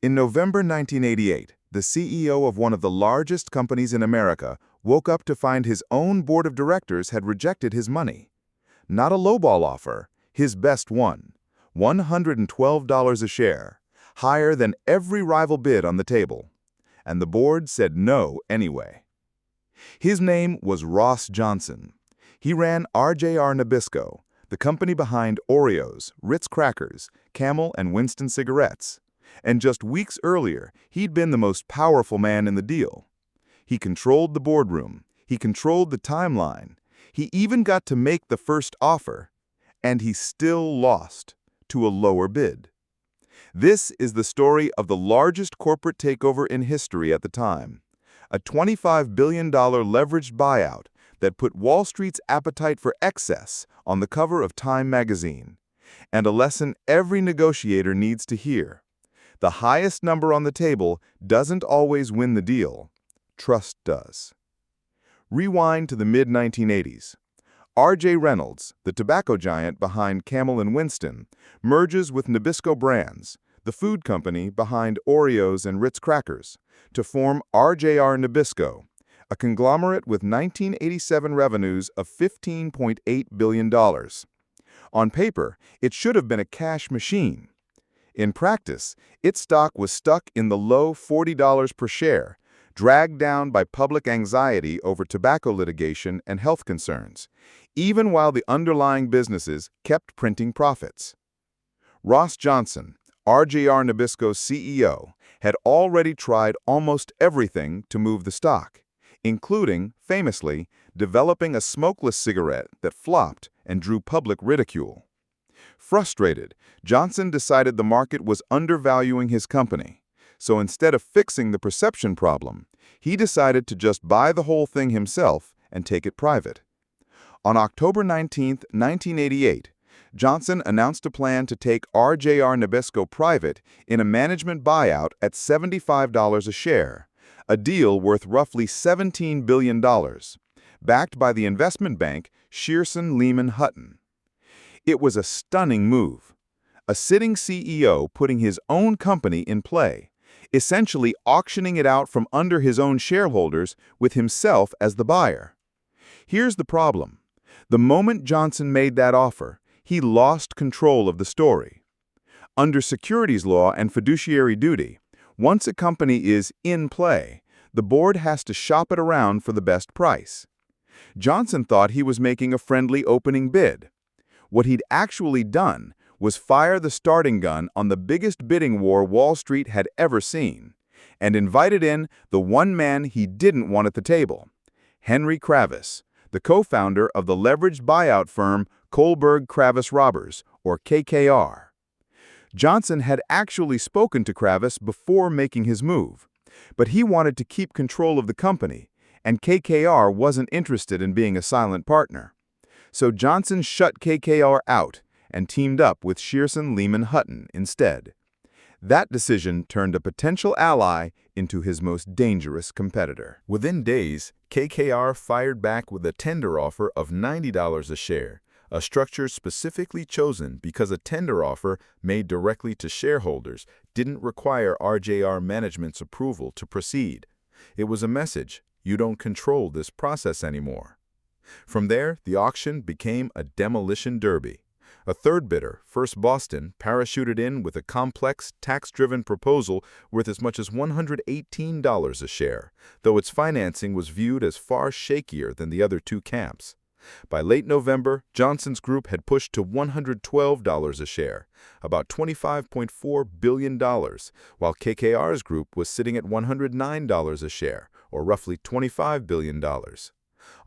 In November 1988, the CEO of one of the largest companies in America woke up to find his own board of directors had rejected his money. Not a lowball offer, his best one, $112 a share, higher than every rival bid on the table. And the board said no anyway. His name was Ross Johnson. He ran RJR Nabisco, the company behind Oreos, Ritz crackers, Camel, and Winston cigarettes. And just weeks earlier, he'd been the most powerful man in the deal. He controlled the boardroom. He controlled the timeline. He even got to make the first offer. And he still lost to a lower bid. This is the story of the largest corporate takeover in history at the time. A $25 billion leveraged buyout that put Wall Street's appetite for excess on the cover of Time magazine. And a lesson every negotiator needs to hear. The highest number on the table doesn't always win the deal. Trust does. Rewind to the mid-1980s. R.J. Reynolds, the tobacco giant behind Camel and Winston, merges with Nabisco Brands, the food company behind Oreos and Ritz crackers, to form RJR Nabisco, a conglomerate with 1987 revenues of $15.8 billion. On paper, it should have been a cash machine. In practice, its stock was stuck in the low $40 per share, dragged down by public anxiety over tobacco litigation and health concerns, even while the underlying businesses kept printing profits. Ross Johnson, RJR Nabisco's CEO, had already tried almost everything to move the stock, including, famously, developing a smokeless cigarette that flopped and drew public ridicule. Frustrated, Johnson decided the market was undervaluing his company. So instead of fixing the perception problem, he decided to just buy the whole thing himself and take it private. On October 19, 1988, Johnson announced a plan to take RJR Nabisco private in a management buyout at $75 a share, a deal worth roughly $17 billion, backed by the investment bank Shearson Lehman Hutton. It was a stunning move. A sitting CEO putting his own company in play, essentially auctioning it out from under his own shareholders with himself as the buyer. Here's the problem. The moment Johnson made that offer, he lost control of the story. Under securities law and fiduciary duty, once a company is in play, the board has to shop it around for the best price. Johnson thought he was making a friendly opening bid. What he'd actually done was fire the starting gun on the biggest bidding war Wall Street had ever seen, and invited in the one man he didn't want at the table, Henry Kravis, the co-founder of the leveraged buyout firm Kohlberg Kravis Robbers, or KKR. Johnson had actually spoken to Kravis before making his move, but he wanted to keep control of the company, and KKR wasn't interested in being a silent partner. So Johnson shut KKR out and teamed up with Shearson Lehman Hutton instead. That decision turned a potential ally into his most dangerous competitor. Within days, KKR fired back with a tender offer of $90 a share, a structure specifically chosen because a tender offer made directly to shareholders didn't require RJR management's approval to proceed. It was a message, you don't control this process anymore. From there, the auction became a demolition derby. A third bidder, First Boston, parachuted in with a complex, tax-driven proposal worth as much as $118 a share, though its financing was viewed as far shakier than the other two camps. By late November, Johnson's group had pushed to $112 a share, about $25.4 billion, while KKR's group was sitting at $109 a share, or roughly $25 billion.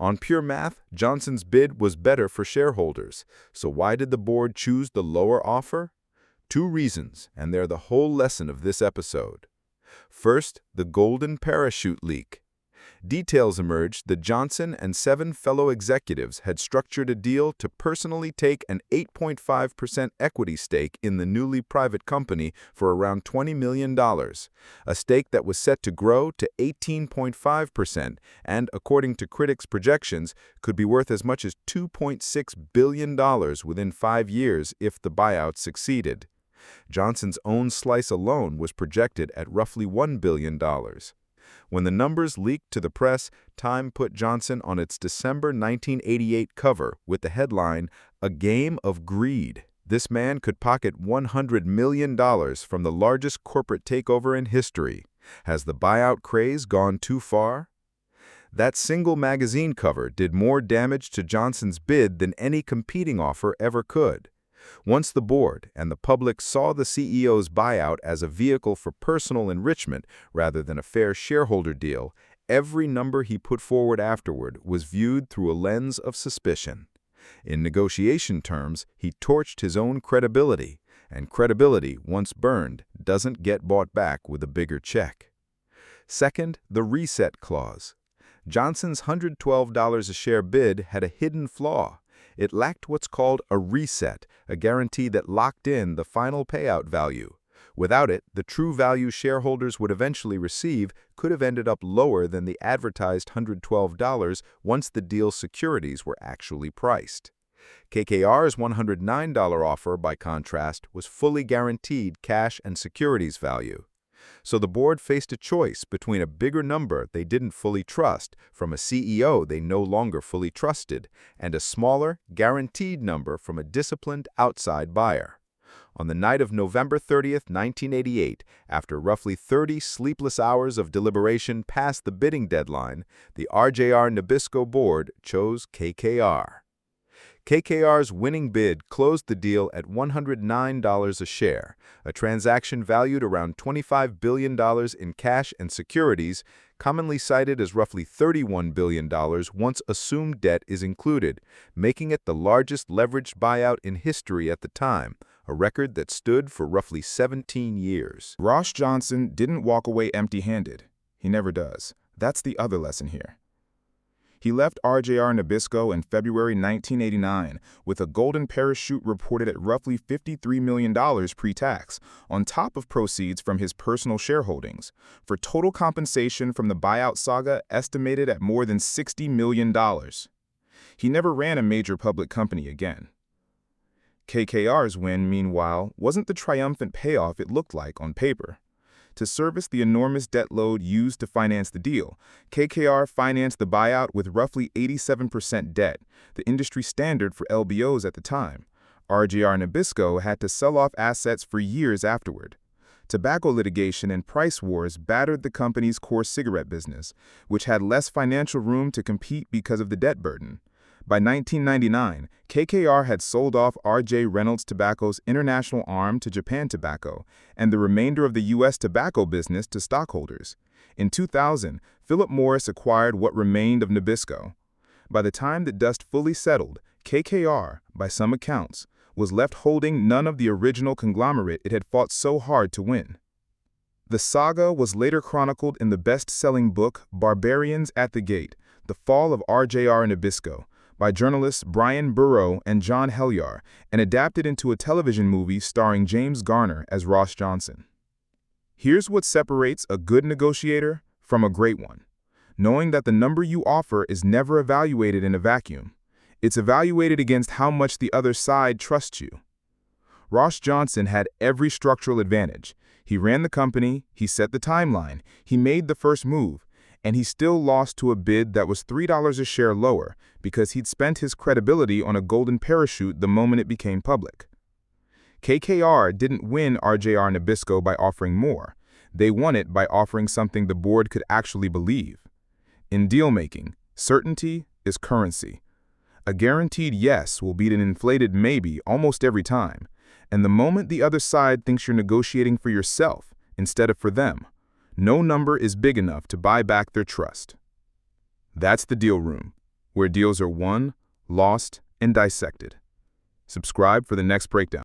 On pure math, Johnson's bid was better for shareholders. So why did the board choose the lower offer? Two reasons, and they're the whole lesson of this episode. First, the golden parachute leak. Details emerged that Johnson and 7 fellow executives had structured a deal to personally take an 8.5% equity stake in the newly private company for around $20 million, a stake that was set to grow to 18.5% and, according to critics' projections, could be worth as much as $2.6 billion within 5 years if the buyout succeeded. Johnson's own slice alone was projected at roughly $1 billion. When the numbers leaked to the press, Time put Johnson on its December 1988 cover with the headline, "A Game of Greed." This man could pocket $100 million from the largest corporate takeover in history. Has the buyout craze gone too far? That single magazine cover did more damage to Johnson's bid than any competing offer ever could. Once the board and the public saw the CEO's buyout as a vehicle for personal enrichment rather than a fair shareholder deal, every number he put forward afterward was viewed through a lens of suspicion. In negotiation terms, he torched his own credibility, and credibility, once burned, doesn't get bought back with a bigger check. Second, the reset clause. Johnson's $112 a share bid had a hidden flaw. It lacked what's called a reset, a guarantee that locked in the final payout value. Without it, the true value shareholders would eventually receive could have ended up lower than the advertised $112 once the deal's securities were actually priced. KKR's $109 offer, by contrast, was fully guaranteed cash and securities value. So the board faced a choice between a bigger number they didn't fully trust from a CEO they no longer fully trusted, and a smaller, guaranteed number from a disciplined outside buyer. On the night of November 30th, 1988, after roughly 30 sleepless hours of deliberation past the bidding deadline, the RJR Nabisco board chose KKR. KKR's winning bid closed the deal at $109 a share, a transaction valued around $25 billion in cash and securities, commonly cited as roughly $31 billion once assumed debt is included, making it the largest leveraged buyout in history at the time, a record that stood for roughly 17 years. Ross Johnson didn't walk away empty-handed. He never does. That's the other lesson here. He left RJR Nabisco in February 1989 with a golden parachute reported at roughly $53 million pre-tax, on top of proceeds from his personal shareholdings, for total compensation from the buyout saga estimated at more than $60 million. He never ran a major public company again. KKR's win, meanwhile, wasn't the triumphant payoff it looked like on paper. To service the enormous debt load used to finance the deal, KKR financed the buyout with roughly 87% debt, the industry standard for LBOs at the time. RJR Nabisco had to sell off assets for years afterward. Tobacco litigation and price wars battered the company's core cigarette business, which had less financial room to compete because of the debt burden. By 1999, KKR had sold off R.J. Reynolds Tobacco's international arm to Japan Tobacco, and the remainder of the U.S. tobacco business to stockholders. In 2000, Philip Morris acquired what remained of Nabisco. By the time the dust fully settled, KKR, by some accounts, was left holding none of the original conglomerate it had fought so hard to win. The saga was later chronicled in the best-selling book Barbarians at the Gate, The Fall of RJR Nabisco, by journalists Brian Burrow and John Helyar, and adapted into a television movie starring James Garner as Ross Johnson. Here's what separates a good negotiator from a great one: knowing that the number you offer is never evaluated in a vacuum. It's evaluated against how much the other side trusts you. Ross Johnson had every structural advantage. He ran the company, he set the timeline, he made the first move, and he still lost to a bid that was $3 a share lower because he'd spent his credibility on a golden parachute the moment it became public. KKR didn't win RJR Nabisco by offering more. They won it by offering something the board could actually believe. In deal-making, certainty is currency. A guaranteed yes will beat an inflated maybe almost every time, and the moment the other side thinks you're negotiating for yourself instead of for them, no number is big enough to buy back their trust. That's the Deal Room, where deals are won, lost, and dissected. Subscribe for the next breakdown.